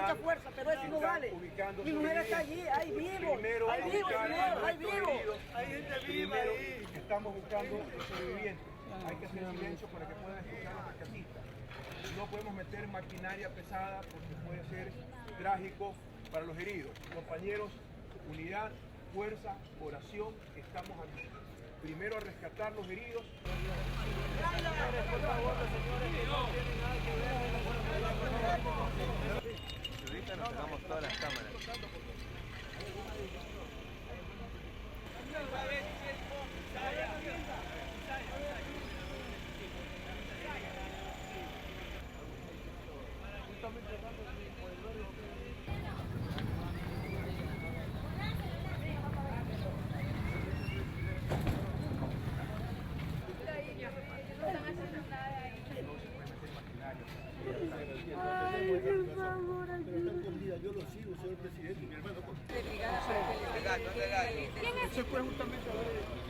mucha fuerza, pero eso no vale. Mi mujer está allí, ahí vivo, Primero ahí vivo, señor, ahí vivo. Hay gente viva ahí. Estamos buscando sobrevivientes. Hay que hacer silencio para que puedan escuchar a los rescatistas. No podemos meter maquinaria pesada porque puede ser trágico para los heridos. Compañeros, unidad, fuerza, oración, estamos aquí. Primero a rescatar los heridos. Señores, por favor, los señores que no tienen nada que ver. Si ahorita nos sacamos todas las cámaras. Ay, por favor, Pero yo lo sigo, señor presidente, mi hermano. ¿Quién es? Se fue justamente a ver.